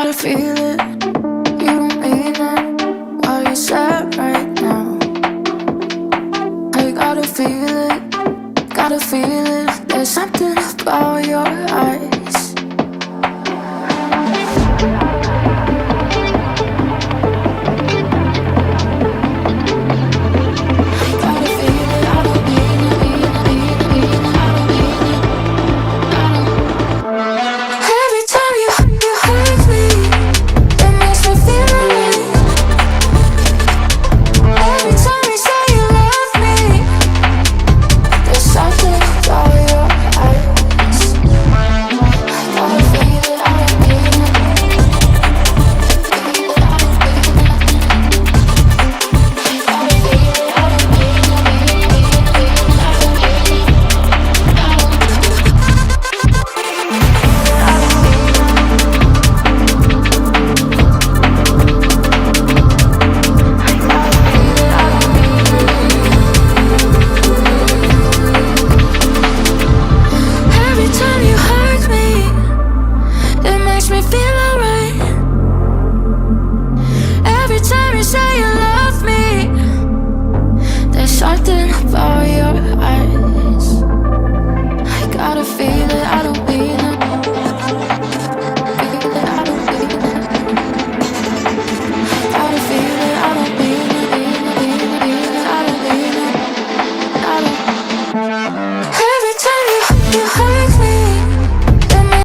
gotta feel it, you don't mean it while you're sad right now. I gotta feel it, there's something about your eyes. Something